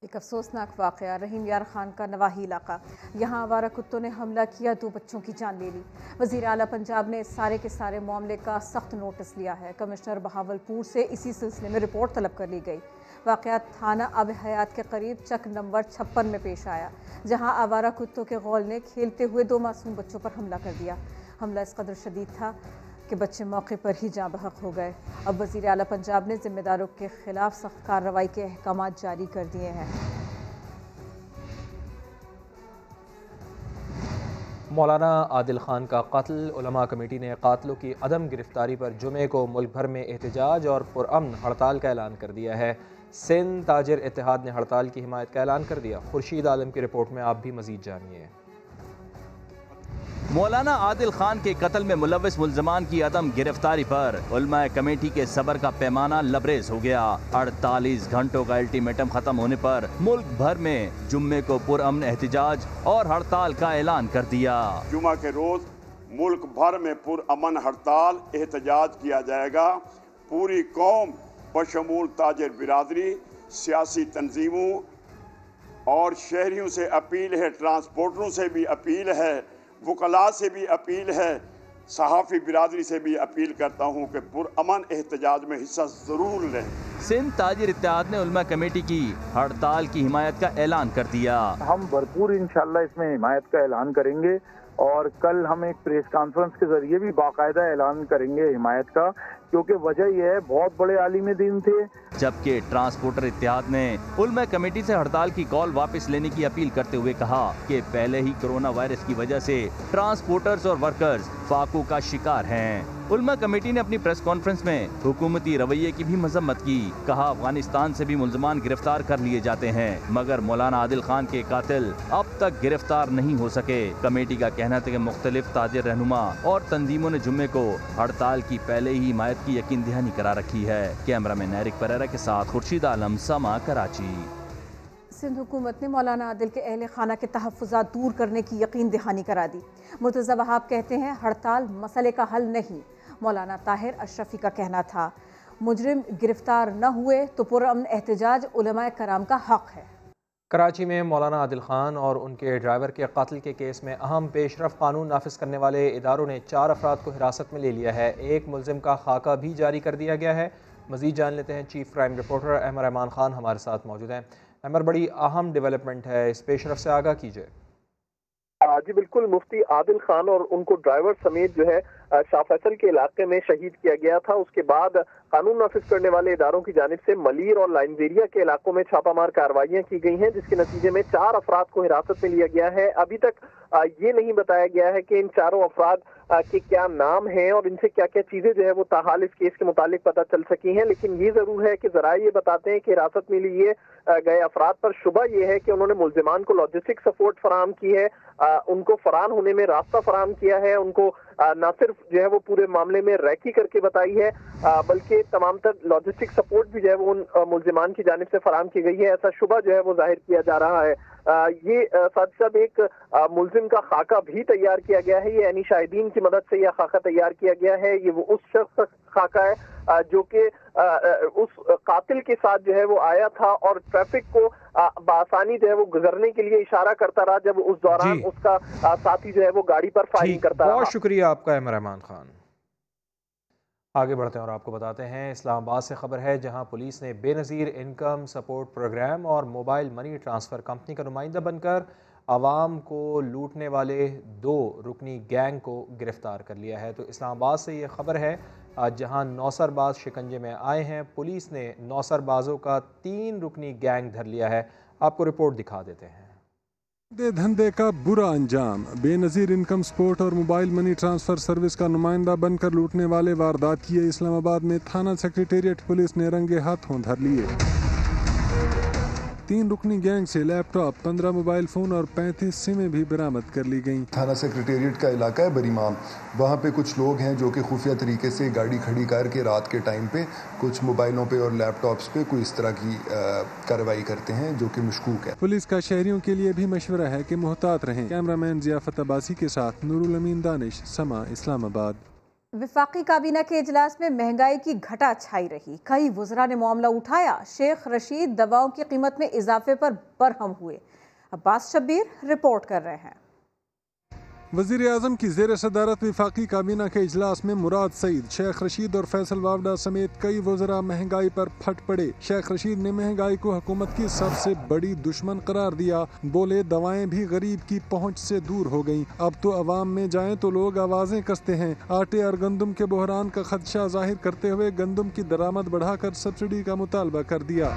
एक अफसोसनाक वाक़या रहीम यार खान का नवाही इलाका। यहाँ आवारा कुत्तों ने हमला किया, 2 बच्चों की जान ले ली। वज़ीर आला पंजाब ने इस सारे के सारे मामले का सख्त नोटिस लिया है। कमिश्नर बहावलपुर से इसी सिलसिले में रिपोर्ट तलब कर ली गई। वाक़या थाना अब हयात के करीब चक नंबर 56 में पेश आया, जहाँ आवारा कुत्तों के गौल ने खेलते हुए 2 मासूम बच्चों पर हमला कर दिया। हमला इस कदर शदीद था कि बच्चे मौके पर ही जाँ बहक हो गए। अब वज़ीर आला पंजाब ने ज़िम्मेदारों के खिलाफ सख्त कार्रवाई के अहकाम जारी कर दिए हैं। मौलाना आदिल खान का कत्ल। उलमा कमेटी ने कातिलों की अदम गिरफ्तारी पर जुमे को मुल्क भर में एहतजाज और पुरअमन हड़ताल का ऐलान कर दिया है। सिंध ताजिर इत्तेहाद ने हड़ताल की हिमायत का ऐलान कर दिया। खुर्शीद आलम की रिपोर्ट में आप भी मजीद जानिए। मौलाना आदिल खान के कत्ल में मुलव्विस मुल्ज़मान की अदम गिरफ्तारी पर उलमा कमेटी के सब्र का पैमाना लबरेज हो गया। 48 घंटों का अल्टीमेटम खत्म होने पर मुल्क भर में जुम्मे को पुरअमन एहतजाज और हड़ताल का ऐलान कर दिया। जुमा के रोज मुल्क भर में पुरअमन हड़ताल एहतजाज किया जाएगा। पूरी कौम बशमूल ताजिर बिरादरी, सियासी तंजीमों और शहरियों से अपील है, ट्रांसपोर्टरों से भी अपील है, वकला से भी अपील है, सहाफ़ी बिरादरी से भी अपील करता हूँ कि पुरअमन एहतजाज में हिस्सा ज़रूर लें। सिंध ताजिर इत्तेहाद ने उलमा कमेटी की हड़ताल की हिमायत का ऐलान कर दिया। हम भरपूर इंशाल्लाह इसमें हिमायत का ऐलान करेंगे और कल हम एक प्रेस कॉन्फ्रेंस के जरिए भी बाकायदा ऐलान करेंगे हिमायत का, क्योंकि वजह यह है बहुत बड़े आलिम दिन थे। जबकि ट्रांसपोर्टर इत्तेहाद ने उलमा कमेटी से हड़ताल की कॉल वापस लेने की अपील करते हुए कहा कि पहले ही कोरोना वायरस की वजह से ट्रांसपोर्टर्स और वर्कर्स फाकों का शिकार हैं। उलमा कमेटी ने अपनी प्रेस कॉन्फ्रेंस में हुकूमती रवैये की भी मजम्मत की। कहा अफगानिस्तान से भी मुल्ज़मान गिरफ्तार कर लिए जाते हैं, मगर मौलाना आदिल खान के कातिल अब तक गिरफ्तार नहीं हो सके। कमेटी का कहना था कि मुख्तलिफ ताजिर रहनुमा और तंजीमों ने जुम्मे को हड़ताल की पहले ही हिमायत की यकीन दहानी करा रखी है। कैमरामैन नैरिक परेरा के साथ खुर्शीद आलम, समा, कराची। सिंध हुकूमत ने मौलाना आदिल के अहले खाना के तहफ़्फ़ुज़ात दूर करने की यकीन दहानी करा दी। मुर्तज़ा वहाब कहते हैं हड़ताल मसले का हल नहीं। मौलाना ताहिर अशरफी का कहना था मुजरिम गिरफ्तार न हुए तो पुरअमन एहतजाज उलमाए कराम का हक है। कराची में मौलाना आदिल खान और उनके ड्राइवर के कत्ल के केस में अहम पेशरफ कानून नाफिज करने वाले इदारों ने 4 अफराद को हिरासत में ले लिया है। एक मुलजिम का खाका भी जारी कर दिया गया है। मजीद जान लेते हैं, chief crime reporter Ahmed Rahman Khan हमारे साथ मौजूद हैं। अहमद, बड़ी अहम डेवलपमेंट है, इस पेशरफ से आगाह कीजिए। जी बिल्कुल, मुफ्ती आदिल खान और उनको ड्राइवर समेत जो है शाह फैसल के इलाके में शहीद किया गया था। उसके बाद कानून नाफिज करने वाले इदारों की जानिब से मलीर और लाइनजेरिया के इलाकों में छापामार कार्रवाइयां की गई हैं, जिसके नतीजे में 4 अफराद को हिरासत में लिया गया है। अभी तक ये नहीं बताया गया है कि इन चारों अफराद के क्या नाम हैं और इनसे क्या क्या चीजें जो है वो ताहाल इस केस के मुतालिक पता चल सकी हैं। लेकिन ये जरूर है कि जरा ये बताते हैं कि हिरासत में लिए गए अफराद पर शुबा ये है कि उन्होंने मुल्जिमान को लॉजिस्टिक सपोर्ट फराहम की है, उनको फरार होने में रास्ता फराहम किया है, उनको न सिर्फ जो है वो पूरे मामले में रैकी करके बताई है, बल्कि तमाम तर लॉजिस्टिक सपोर्ट भी जो है वो उन मुल्जिमान की जानिब से फराहम की गई है, ऐसा शुबा जो है वो जाहिर किया जा रहा है। ये साथ साथ एक मुल्जिम का खाका भी तैयार किया गया है। ये यानी शाहिदीन की मदद से यह खाका तैयार किया गया है। ये वो उस शख्स का खाका है जो कि उस कातिल के साथ जो है वो आया था और ट्रैफिक को बआसानी जो है वो गुजरने के लिए इशारा करता रहा, जब उस दौरान उसका साथी जो है वो गाड़ी पर फायरिंग करता रहा। बहुत शुक्रिया आपका अहमद रहमान खान। आगे बढ़ते हैं और आपको बताते हैं इस्लामाबाद से खबर है, जहां पुलिस ने बेनज़ीर इनकम सपोर्ट प्रोग्राम और मोबाइल मनी ट्रांसफ़र कंपनी का नुमाइंदा बनकर आवाम को लूटने वाले 2 रुकनी गैंग को गिरफ्तार कर लिया है। तो इस्लामाबाद से ये खबर है, जहां नौसरबाज शिकंजे में आए हैं। पुलिस ने नौसरबाजों का 3 रुकनी गैंग धर लिया है। आपको रिपोर्ट दिखा देते हैं। धंधे का बुरा अंजाम, बेनज़ीर इनकम सपोर्ट और मोबाइल मनी ट्रांसफ़र सर्विस का नुमाइंदा बनकर लूटने वाले वारदात किए इस्लामाबाद में थाना सेक्रेटेरिएट पुलिस ने रंगे हाथों धर लिए। 3 रुकनी गैंग से लैपटॉप, 15 मोबाइल फ़ोन और 35 सिमें भी बरामद कर ली गईं। थाना सेक्रेटेरिएट का इलाका है बरीमाम, वहाँ पे कुछ लोग हैं जो कि खुफिया तरीके से गाड़ी खड़ी करके रात के टाइम पे कुछ मोबाइलों पे और लैपटॉप्स पे कोई इस तरह की कार्रवाई करते हैं जो कि मशकूक है। पुलिस का शहरियों के लिए भी मशवरा है कि मुहतात रहें। कैमरामैन जियाफत अब्बासी के साथ नूरुल अमीन दानिश, समा, इस्लामाबाद। वफाकी काबीना के इजलास में महंगाई की घटा छाई रही। कई वज़रा ने मामला उठाया। शेख रशीद दवाओं की कीमत में इजाफे पर बरहम हुए। अब्बास शब्बीर रिपोर्ट कर रहे हैं। वज़ीर आज़म की ज़ेर सदारत वफाकी काबीना के इजलास में मुराद सईद, शेख रशीद और फैसल वावडा समेत कई वज़रा महंगाई पर फट पड़े। शेख रशीद ने महंगाई को हुकूमत की सबसे बड़ी दुश्मन करार दिया। बोले दवाएं भी गरीब की पहुंच से दूर हो गईं। अब तो अवाम में जाएं तो लोग आवाजें कसते हैं। आटे और गंदम के बहरान का खदशा जाहिर करते हुए गंदम की दरामद बढ़ाकर सब्सिडी का मुतालबा कर दिया।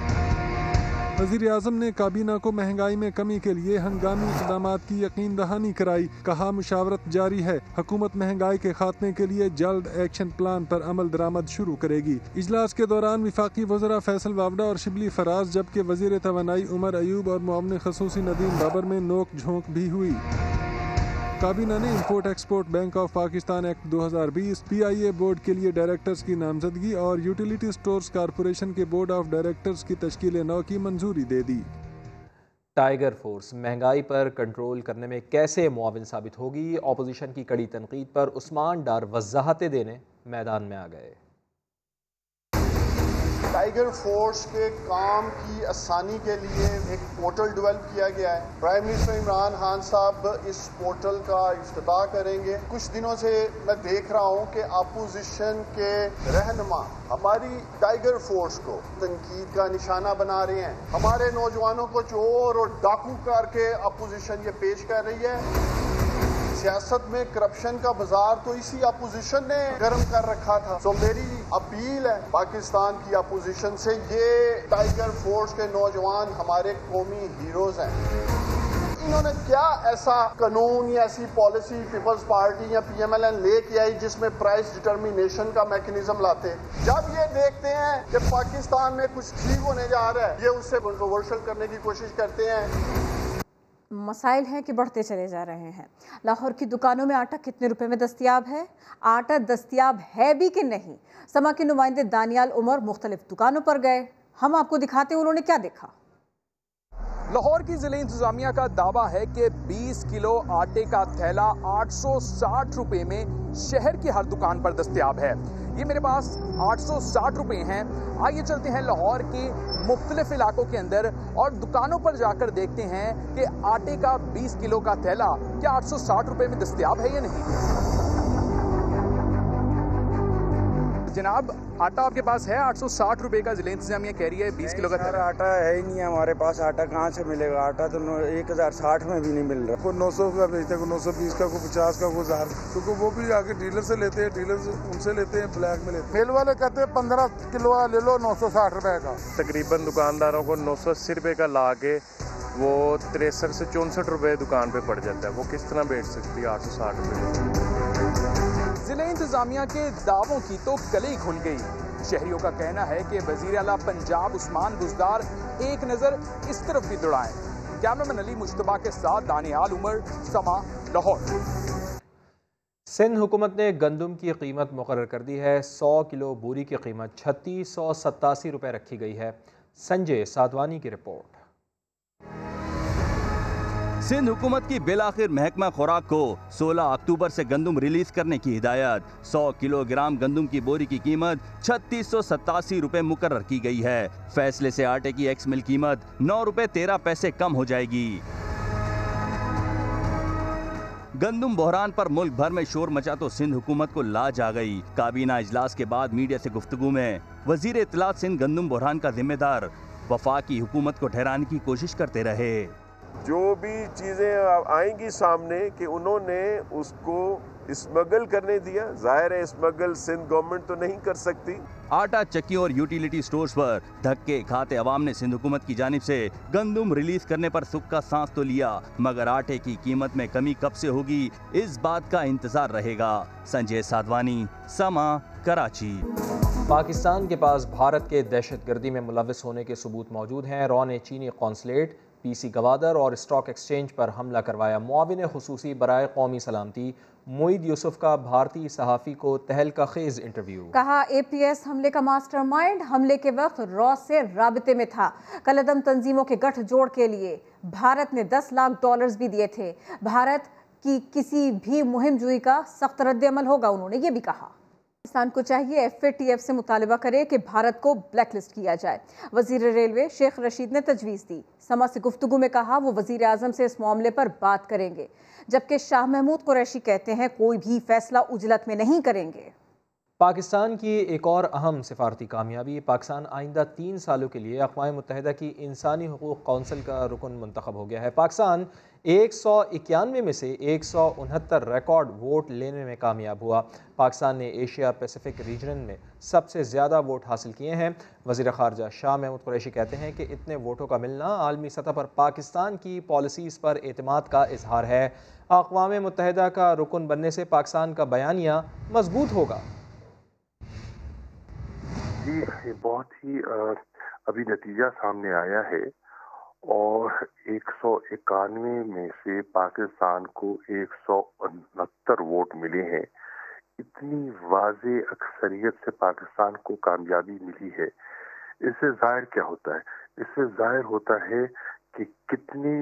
वज़ीर आज़म ने काबीना को महंगाई में कमी के लिए हंगामी इक़दामात की यकीन दहानी कराई। कहा मुशावरत जारी है। हुकूमत महंगाई के खात्मे के लिए जल्द एक्शन प्लान पर अमल दरामद शुरू करेगी। इजलास के दौरान वफाकी वज़रा फैसल वावडा और शिबली फराज, जबकि वज़ीर तवानाई उमर अयूब और मुआविन खसूसी नदीम बाबर में नोक झोंक भी हुई। काबीना ने import export bank of Pakistan act 2020, PIA board के लिए डायरेक्टर्स की नामजदगी और यूटिलिटी स्टोर्स कॉरपोरेशन के बोर्ड ऑफ डायरेक्टर्स की तश्कील नौ की मंजूरी दे दी। टाइगर फोर्स महंगाई पर कंट्रोल करने में कैसे मुआविन साबित होगी? ऑपोजिशन की कड़ी तनकीद पर उस्मान डार वजाहतें देने मैदान में आ गए। टाइगर फोर्स के काम की आसानी के लिए एक पोर्टल डेवलप किया गया है। प्राइम मिनिस्टर इमरान खान साहब इस पोर्टल का इफ्तिताह करेंगे। कुछ दिनों से मैं देख रहा हूं कि अपोजिशन के रहनुमा हमारी टाइगर फोर्स को तनकीद का निशाना बना रहे हैं। हमारे नौजवानों को चोर और डाकू करके अपोजिशन ये पेश कर रही है। सियासत में करप्शन का बाजार तो इसी अपोजिशन ने गर्म कर रखा था। तो मेरी अपील है पाकिस्तान की अपोजिशन से, ये टाइगर फोर्स के नौजवान हमारे कौमी हीरोज हैं। इन्होंने क्या ऐसा कानून या ऐसी पॉलिसी पीपल्स पार्टी या PMLN लेके आई जिसमें प्राइस डिटर्मिनेशन का मैकेनिज्म लाते? जब ये देखते हैं कि पाकिस्तान में कुछ ठीक होने जा रहा है, ये उससे कंट्रोवर्शियल करने की कोशिश करते हैं। मसाइल हैं कि बढ़ते चले जा रहे हैं। लाहौर की दुकानों में आटा कितने रुपए में दस्तयाब है? आटा दस्तयाब है भी कि नहीं? समा के नुमाइंदे दानियाल उमर मुख्तलिफ दुकानों पर गए। हम आपको दिखाते हैं उन्होंने क्या देखा। लाहौर की जिले इंतजामिया का दावा है कि 20 किलो आटे का थैला 860 रुपए में शहर की हर दुकान पर दस्तयाब है। ये मेरे पास 860 रुपए हैं। आइए चलते हैं लाहौर के मुख्तलिफ इलाकों के अंदर और दुकानों पर जाकर देखते हैं कि आटे का 20 किलो का थैला क्या 860 रुपए में दस्तयाब है या नहीं। जनाब, आटा आपके पास है 860 रुपए का, जिले इंतजामिया कह रही है 20 किलो का थैला। आटा है ही नहीं हमारे पास। आटा कहाँ से मिलेगा? आटा तो 1060 में भी नहीं मिल रहा। कोई 900 का बेचते हैं, कोई 920 का, कोई 50 का, कोई 1000। क्योंकि वो भी आके डीलर से लेते हैं, डीलर उनसे लेते हैं, ब्लैक में लेते हैं। मेल वाले कहते हैं 15 किलो ले लो 960 रुपए का। तकरीबन दुकानदारों को 980 रुपए का ला के वो 63 से 64 रुपए दुकान पे पड़ जाता है। वो किस तरह बेच सकती है 860 रुपए? जिले इंतजामिया के दावों की तो कली खुल गई। शहरियों का कहना है कि वजीर आला पंजाब उस्मान बुज़दार एक नजर इस तरफ भी दौड़ाएं। कैमरामैन अली मुश्तबा के साथ दानियाल उमर, समा, लाहौर। सिंध हुकूमत ने गंदम की कीमत मुकर्रर कर दी है। 100 किलो बोरी की कीमत 3687 रुपए रखी गई है। संजय साधवानी की रिपोर्ट। सिंध हुकूमत की बिलाखिर महकमा खुराक को 16 अक्टूबर से गंदम रिलीज करने की हिदायत। 100 किलोग्राम गंदम की बोरी की कीमत 3687 रुपए मुकर्रर की गई है। फैसले से आटे की एक्स मिल कीमत 9 रुपए 13 पैसे कम हो जाएगी। गंदम बहरान पर मुल्क भर में शोर मचा तो सिंध हुकूमत को लाज आ गई। काबीना इजलास के बाद मीडिया से गुफ्तगू में वजीर इत्तलात सिंध गंदम बहरान का जिम्मेदार वफाकी हुकूमत को ठहराने की कोशिश करते रहे। जो भी चीज़ें आएंगी सामने कि उन्होंने उसको स्मगल करने दिया, जाहिर है स्मगल सिंध गवर्नमेंट तो नहीं कर सकती। आटा चक्कियों और यूटिलिटी स्टोर्स पर धक्के खाते अवाम ने सिंध हुकूमत की जानिब से गंदम रिलीज करने पर सुख का सांस तो लिया, मगर आटे की कीमत में कमी कब से होगी इस बात का इंतजार रहेगा। संजय साधवानी, समा, कराची। पाकिस्तान के पास भारत के दहशतगर्दी में मुलविस होने के सबूत मौजूद हैं। रॉ ने चीनी कौंसलेट, PC गवादर और स्टॉक एक्सचेंज पर हमला करवाया। मुआविन खुसूसी बराए कौमी सलामती मोईद यूसुफ का भारतीय सहाफ़ी को तहलका खेज इंटरव्यू। कहा APS हमले का मास्टरमाइंड हमले के वक्त रॉ से राबिते में था। कलअदम तंजीमों के गठजोड़ के लिए भारत ने $10 लाख भी दिए थे। भारत की किसी भी मुहिम जुई का सख्त रद्द अमल होगा, उन्होंने ये भी कहा। पाकिस्तान को चाहिए FATF से मुतालबा करे कि भारत को ब्लैक लिस्ट किया जाए। वजीर रेलवे शेख रशीद ने तजवीज़ दी। समा से गुफ्तगू में कहा वो वजीर आज़म से इस मामले पर बात करेंगे, जबकि शाह महमूद कुरैशी कहते हैं कोई भी फैसला उजलत में नहीं करेंगे। पाकिस्तान की एक और अहम सिफारती कामयाबी, पाकिस्तान आइंदा 3 सालों के लिए अक़वाम मुत्तहिदा की इंसानी हुकूक़ कौंसिल का रुकन मुंतखब हो गया है। पाकिस्तान 191 में से 169 रिकॉर्ड वोट लेने में कामयाब हुआ। पाकिस्तान ने एशिया पैसिफिक रीजन में सबसे ज़्यादा वोट हासिल किए हैं। वज़ीर ख़ारजा शाह महमूद कुरैशी कहते हैं कि इतने वोटों का मिलना आलमी सतह पर पाकिस्तान की पॉलिसीज़ पर एतमाद का इजहार है। अक़वाम मुत्तहिदा का रुकन बनने से पाकिस्तान का बयानिया मजबूत होगा। जी, ये बहुत ही अभी नतीजा सामने आया है और 191 में से पाकिस्तान को 169 वोट मिले हैं। इतनी वाज़े अक्सरियत से पाकिस्तान को कामयाबी मिली है। इससे ज़ाहिर क्या होता है? इससे ज़ाहिर होता है कि कितनी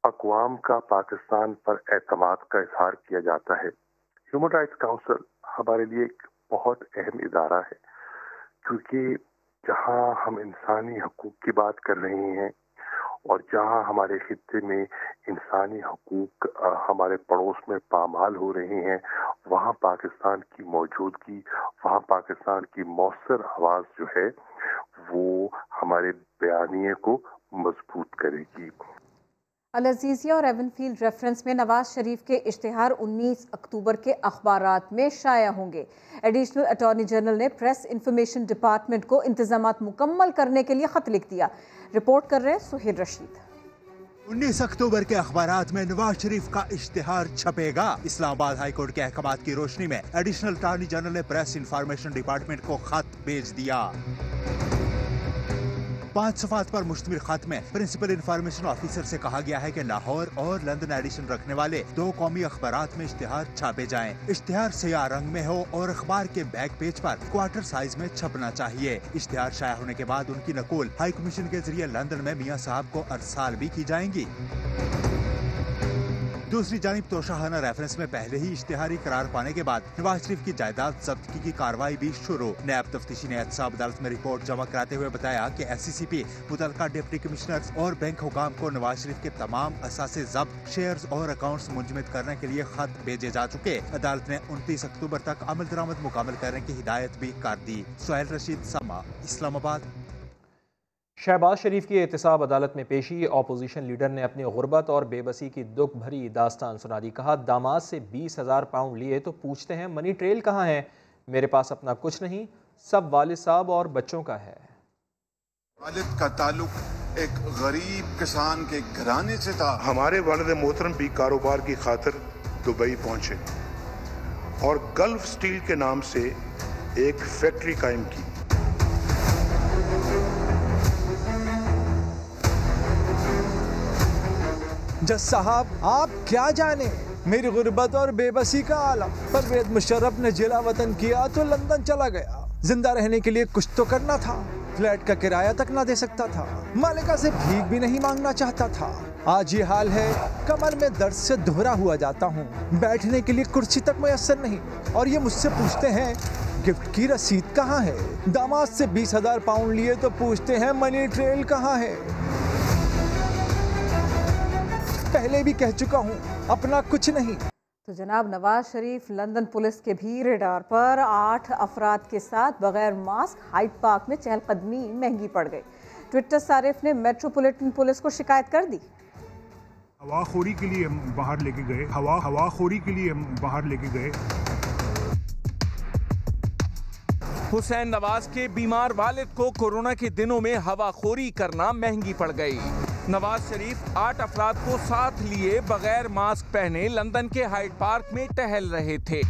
अक़वाम का पाकिस्तान पर एतमाद का इजहार किया जाता है। ह्यूमन राइट्स काउंसिल हमारे लिए एक बहुत अहम इदारा है, क्योंकि जहां हम इंसानी हकूक़ की बात कर रहे हैं और जहां हमारे खित्ते में इंसानी हकूक़ हमारे पड़ोस में पामाल हो रहे हैं, वहां पाकिस्तान की मौजूदगी, वहां पाकिस्तान की मौसर आवाज़ जो है वो हमारे बयानिए को मजबूत करेगी। अल अज़ीज़िया और एवनफील्ड रेफरेंस में नवाज शरीफ के इश्तिहार 19 अक्टूबर के अखबारात में शाया होंगे। एडिशनल अटॉर्नी जनरल ने प्रेस इंफॉर्मेशन डिपार्टमेंट को इंतजामात मुकम्मल करने के लिए खत लिख दिया। रिपोर्ट कर रहे हैं सुहेल रशीद। 19 अक्टूबर के अखबारात में नवाज शरीफ का इश्तिहार छपेगा। इस्लामाबाद हाई कोर्ट के अहकामात की रोशनी में एडिशनल अटॉर्नी जनरल ने प्रेस इंफॉर्मेशन डिपार्टमेंट को खत भेज दिया। 5 सफ़ात पर मुश्तमिल खत में प्रिंसिपल इंफॉर्मेशन ऑफिसर से कहा गया है कि लाहौर और लंदन एडिशन रखने वाले 2 कौमी अखबारात में इश्तिहार छापे जाएं। इश्तिहार स्याह रंग में हो और अखबार के बैक पेज पर क्वार्टर साइज में छपना चाहिए। इश्तिहार शाया होने के बाद उनकी नकूल हाई कमीशन के जरिए लंदन में मियां साहब को अरसाल भी की जाएंगी। दूसरी जानिब तोशाहाना रेफरेंस में पहले ही इश्तिहारी करार पाने के बाद नवाज शरीफ की जायदाद जब्ती की कार्रवाई भी शुरू। नायब तफ्तीशी ने एहतसाब अदालत में रिपोर्ट जमा कराते हुए बताया कि SCCP मुतल्लिका डिप्टी कमिश्नर्स और बैंक हुकाम को नवाज शरीफ के तमाम असासे जब्त, शेयर्स और अकाउंट्स मुंजमद करने के लिए खत भेजे जा चुके। अदालत ने 29 अक्टूबर तक अमल दरामद मुकम्मल करने की हिदायत भी कर दी। सुहेल रशीद, समा, इस्लामाबाद। शहबाज शरीफ की एहतसाब अदालत में पेशी। अपोजिशन लीडर ने अपनी गुर्बत और बेबसी की दुख भरी दास्तान सुना दी। कहा, दामाद से 20,000 पाउंड लिए तो पूछते हैं मनी ट्रेल कहाँ है? मेरे पास अपना कुछ नहीं, सब वालिद साहब और बच्चों का है। वालिद का ताल्लुक एक गरीब किसान के घराने से था। हमारे वालिद मोहतरम भी कारोबार की खातिर दुबई पहुंचे और गल्फ स्टील के नाम से एक फैक्ट्री कायम की। जज साहब, आप क्या जाने मेरी गुर्बत और बेबसी का आलम। परवेज मुशर्रफ ने जिला वतन किया तो लंदन चला गया। जिंदा रहने के लिए कुछ तो करना था। फ्लैट का किराया तक ना दे सकता था। मालिका से भीख भी नहीं मांगना चाहता था। आज ये हाल है, कमर में दर्द से दोहरा हुआ जाता हूँ। बैठने के लिए कुर्सी तक मुयस्सर नहीं और ये मुझसे पूछते हैं गिफ्ट की रसीद कहाँ है? दामाद से 20,000 पाउंड लिए तो पूछते हैं मनी ट्रेल कहाँ है? पहले भी कह चुका हूँ, अपना कुछ नहीं। तो जनाब नवाज शरीफ लंदन पुलिस के भी रेडार पर 8 अफराद के साथ बगैर मास्क हाइड पार्क में चहलकदमी महंगी पड़ गई। ट्विटर सारिफ ने मेट्रोपॉलिटन पुलिस को शिकायत कर दी। हवाखोरी के लिए बाहर लेके गए, हवाखोरी के लिए बाहर लेके गए। हुसैन नवाज के बीमार वालिद को कोरोना के दिनों में हवाखोरी करना महंगी पड़ गई। नवाज शरीफ 8 अफराद को साथ लिए बगैर मास्क पहने लंदन के हाइड पार्क में टहल रहे थे।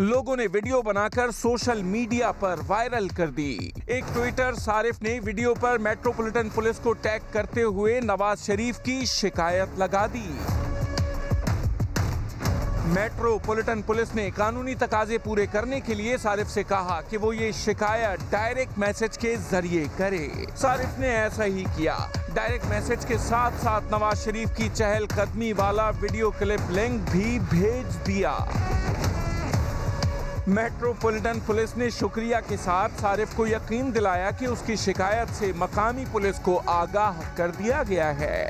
लोगों ने वीडियो बनाकर सोशल मीडिया पर वायरल कर दी। एक ट्विटर सारिफ ने वीडियो पर मेट्रोपॉलिटन पुलिस को टैग करते हुए नवाज शरीफ की शिकायत लगा दी। मेट्रोपॉलिटन पुलिस ने कानूनी तकाजे पूरे करने के लिए सारिफ से कहा कि वो ये शिकायत डायरेक्ट मैसेज के जरिए करे। सारिफ ने ऐसा ही किया। डायरेक्ट मैसेज के साथ साथ नवाज शरीफ की चहलकदमी वाला वीडियो क्लिप लिंक भी भेज दिया। मेट्रोपॉलिटन पुलिस ने शुक्रिया के साथ सारिफ को यकीन दिलाया कि उसकी शिकायत से मकामी पुलिस को आगाह कर दिया गया है।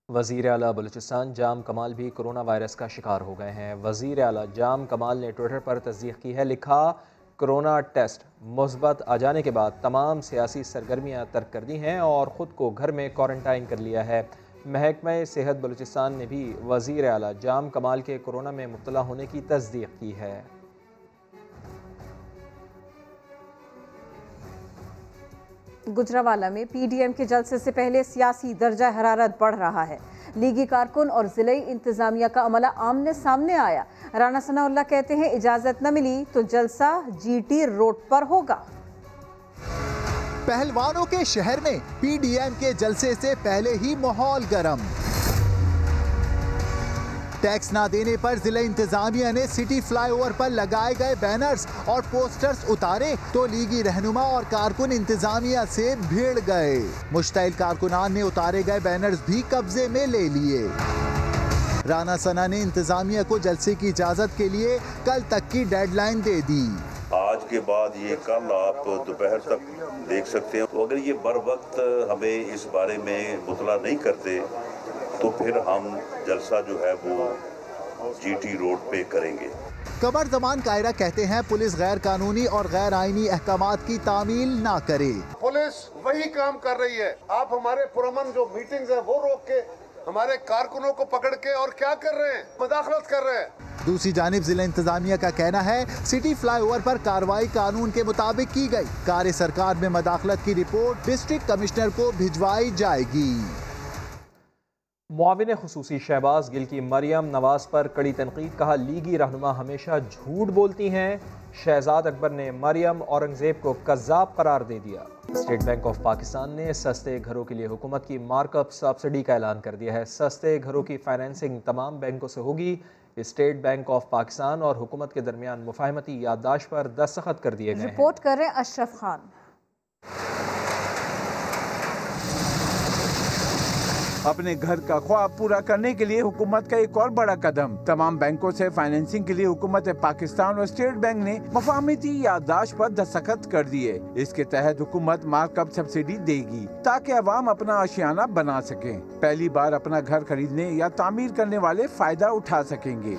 वज़ीर आला बलूचिस्तान जाम कमाल भी कोरोना वायरस का शिकार हो गए हैं। वज़ीर आला जाम कमाल ने ट्विटर पर तस्दीक की है, लिखा कोरोना टेस्ट मुस्बत आ जाने के बाद तमाम सियासी सरगर्मियां तर्क कर दी हैं और ख़ुद को घर में क्वारंटाइन कर लिया है। महकमा सेहत बलूचिस्तान ने भी वज़ीर आला जाम कमाल के कोरोना में मुब्तला होने की तस्दीक की है। गुजरावाला में पीडीएम के जलसे से पहले सियासी दर्जा हरारत बढ़ रहा है। लीगी कारकुन और जिले इंतजामिया का अमला आमने सामने आया। राना सनाउल्लाह कहते हैं इजाजत न मिली तो जलसा जीटी रोड पर होगा। पहलवानों के शहर में पीडीएम के जलसे से पहले ही माहौल गर्म। टैक्स ना देने पर जिला इंतजामिया ने सिटी फ्लाईओवर पर लगाए गए बैनर्स और पोस्टर्स उतारे तो लीगी रहनुमा और कारकुन इंतजामिया से भिड़ गए। मुश्तइल कारकुनान ने उतारे गए बैनर्स भी कब्जे में ले लिए। राना सना ने इंतजामिया को जलसे की इजाजत के लिए कल तक की डेडलाइन दे दी। आज के बाद ये कल आप दोपहर तक देख सकते हैं। तो अगर ये बर वक्त हमें इस बारे में मुतला नहीं करते तो फिर हम जलसा जो है वो जीटी रोड पे करेंगे। कमर जमान कायरा कहते हैं पुलिस गैर कानूनी और गैर आईनी अहकामात की तामील ना करे। पुलिस वही काम कर रही है। आप हमारे पुरअमन जो मीटिंग्स हैं वो रोक के हमारे कारकुनों को पकड़ के और क्या कर रहे हैं, मदाखलत कर रहे हैं। दूसरी जानिब जिला इंतजामिया का कहना है सिटी फ्लाईओवर पर कार्रवाई कानून के मुताबिक की गई। कार्य सरकार में मदाखलत की रिपोर्ट डिस्ट्रिक्ट कमिश्नर को भिजवाई जाएगी। मुआविन खुसूसी शहबाज गिल की मरियम नवाज पर कड़ी तनकीद, कहा लीगी रहनुमा हमेशा झूठ बोलती हैं। शहजाद अकबर ने मरियम औरंगजेब को कज़्ज़ाब करार दे दिया। स्टेट बैंक ऑफ पाकिस्तान ने सस्ते घरों के लिए हुकूमत की मार्कअप सब्सिडी का ऐलान कर दिया है। सस्ते घरों की फाइनेंसिंग तमाम बैंकों से होगी। स्टेट बैंक ऑफ पाकिस्तान और हुकूमत के दरमियान मुफाहमती याददाश्त पर दस्तखत कर दिए गए हैं। रिपोर्ट कर रहे हैं अशरफ खान। अपने घर का ख्वाब पूरा करने के लिए हुकूमत का एक और बड़ा कदम। तमाम बैंकों से फाइनेंसिंग के लिए हुकूमत पाकिस्तान और स्टेट बैंक ने मुफाहमती याददाश्त पर दस्तखत कर दिए। इसके तहत हुकूमत मार्कअप सब्सिडी देगी ताकि अवाम अपना आशियाना बना सकें। पहली बार अपना घर खरीदने या तामीर करने वाले फायदा उठा सकेंगे।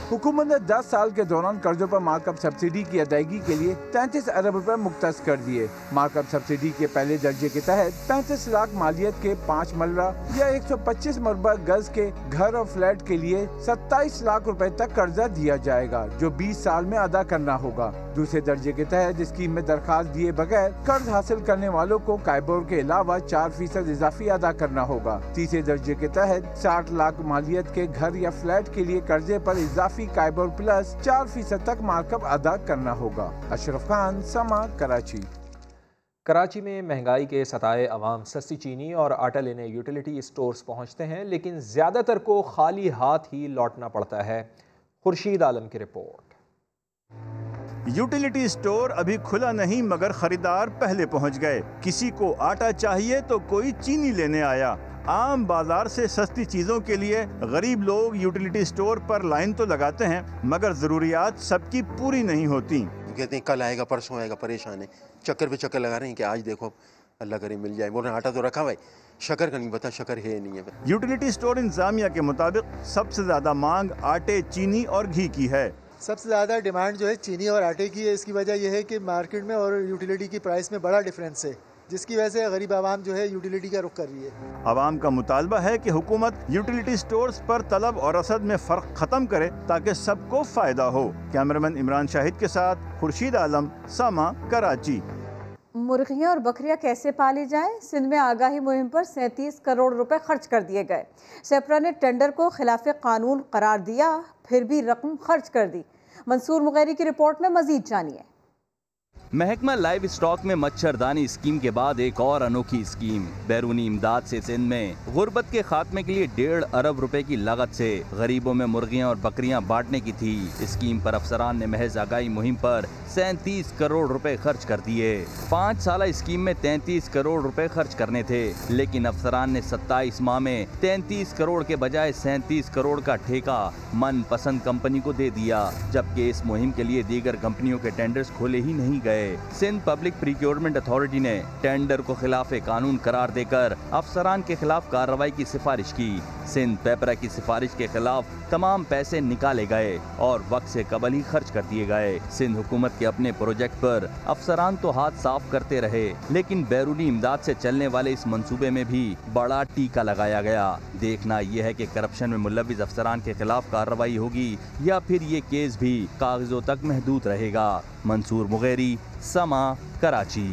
हुकूमत ने 10 साल के दौरान कर्जों पर मार्कअप सब्सिडी की अदायगी के लिए 33 अरब रुपए मुख्तस कर दिए। मार्कअप सब्सिडी के पहले दर्जे के तहत 35 लाख मालियत के 5 मरला या 125 मरबा गज के घर और फ्लैट के लिए 27 लाख रुपए तक कर्जा दिया जाएगा, जो 20 साल में अदा करना होगा। दूसरे दर्जे के तहत स्कीम में दरखास्त दिए बगैर कर्ज हासिल करने वालों को कायबोर के अलावा 4% इजाफी अदा करना होगा। तीसरे दर्जे के तहत 60 लाख मालियत के घर या फ्लैट के लिए कर्जे पर इजाफी कायबोर प्लस 4% तक मार्कअप अदा करना होगा। अशरफ खान, समा, कराची। कराची में महंगाई के सताए अवाम सस्ती चीनी और आटा लेने यूटिलिटी स्टोर्स पहुंचते हैं, लेकिन ज्यादातर को खाली हाथ ही लौटना पड़ता है। खुर्शीद आलम की रिपोर्ट। यूटिलिटी स्टोर अभी खुला नहीं मगर खरीदार पहले पहुंच गए। किसी को आटा चाहिए तो कोई चीनी लेने आया। आम बाजार से सस्ती चीजों के लिए गरीब लोग यूटिलिटी स्टोर पर लाइन तो लगाते हैं मगर जरूरियात सबकी पूरी नहीं होती। कहते हैं कल आएगा परसों आएगा, परेशान है, चक्कर पे चक्कर लगा रहे हैं कि आज देखो अल्लाह करे मिल जाए। बोल रहे आटा तो रखा भाई, शक्कर का नहीं पता, शक्कर है नहीं है। यूटिलिटी स्टोर इंतजामिया के मुताबिक सबसे ज्यादा मांग आटे, चीनी और घी की है। सबसे ज़्यादा डिमांड जो है चीनी और आटे की है। इसकी वजह यह है कि मार्केट में और यूटिलिटी की प्राइस में बड़ा डिफरेंस है, जिसकी वजह से गरीब आवाम जो है यूटिलिटी का रुख कर रही है। आवाम का मुतालबा है कि हुकूमत यूटिलिटी स्टोर्स पर तलब और रसद में फ़र्क ख़त्म करे ताकि सबको फ़ायदा हो। कैमरामैन इमरान शाहिद के साथ खुर्शीद आलम, समा, कराची। मुर्गियां और बकरियां कैसे पाली जाएं? सिंध में आगाही मुहिम पर 37 करोड़ रुपए खर्च कर दिए गए। सेप्रा ने टेंडर को खिलाफ कानून करार दिया, फिर भी रकम खर्च कर दी। मंसूर मुगैरी की रिपोर्ट में मजीद जानिए। महकमा लाइव स्टॉक में मच्छरदानी स्कीम के बाद एक और अनोखी स्कीम। बैरूनी इमदाद से सिंध में गुर्बत के खात्मे के लिए 1.5 अरब रुपए की लागत से गरीबों में मुर्गियां और बकरियां बांटने की थी। स्कीम पर अफसरान ने महज आगाही मुहिम पर 37 करोड़ रुपए खर्च कर दिए। 5 साल स्कीम में 33 करोड़ रुपए खर्च करने थे, लेकिन अफसरान ने 27 माह में 33 करोड़ के बजाय 37 करोड़ का ठेका मनपसंद कंपनी को दे दिया, जबकि इस मुहिम के लिए दीगर कंपनियों के टेंडर्स खोले ही नहीं गए। सिंध पब्लिक प्रिक्योरमेंट अथॉरिटी ने टेंडर को खिलाफ कानून करार देकर अफसरान के खिलाफ कार्रवाई की सिफारिश की। सिंध पेपरा की सिफारिश के खिलाफ तमाम पैसे निकाले गए और वक्त से कबल ही खर्च कर दिए गए। सिंध हुकूमत के अपने प्रोजेक्ट पर अफसरान तो हाथ साफ करते रहे, लेकिन बैरूनी इमदाद से चलने वाले इस मंसूबे में भी बड़ा टीका लगाया गया। देखना यह है कि करप्शन में मुलविस अफसरान के खिलाफ कार्रवाई होगी या फिर ये केस भी कागजों तक महदूद रहेगा। मंसूर मुगेरी, समा, कराची।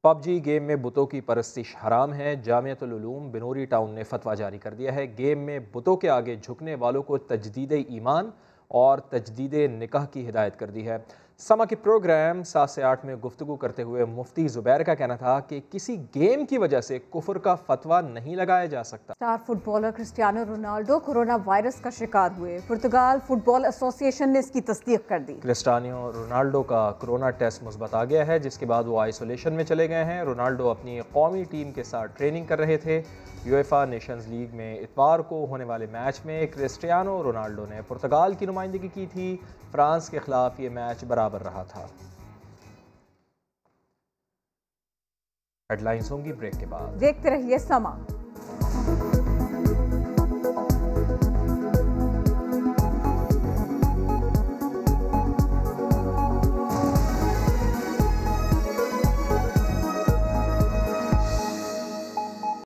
पबजी गेम में बुतों की परस्तिश हराम है। जामियतुल उलूम बिनूरी टाउन ने फतवा जारी कर दिया है। गेम में बुतों के आगे झुकने वालों को तजदीद ईमान और तजदीद निकाह की हिदायत कर दी है। समा के प्रोग्राम 7 से 8 में गुफ्तगू करते हुए मुफ्ती जुबैर का कहना था कि किसी गेम की वजह से कुफर का फतवा नहीं लगाया जा सकता। Star footballer Cristiano Ronaldo corona virus का शिकार हुए। पुर्तगाल फुटबॉल एसोसिएशन ने इसकी तस्दीक कर दी। क्रिस्टियानो रोनाल्डो का कोरोना टेस्ट मुस्बत आ गया है, जिसके बाद वो आइसोलेशन में चले गए हैं। रोनाल्डो अपनी कौमी टीम के साथ ट्रेनिंग कर रहे थे। यूएफा नेशंस लीग में इतवार को होने वाले मैच में क्रिस्टियानो रोनाल्डो ने पुर्तगाल की नुमाइंदगी की थी। फ्रांस के खिलाफ ये मैच बराबर रहा था। हेडलाइंस होंगी ब्रेक के बाद। देखते रहिए समा।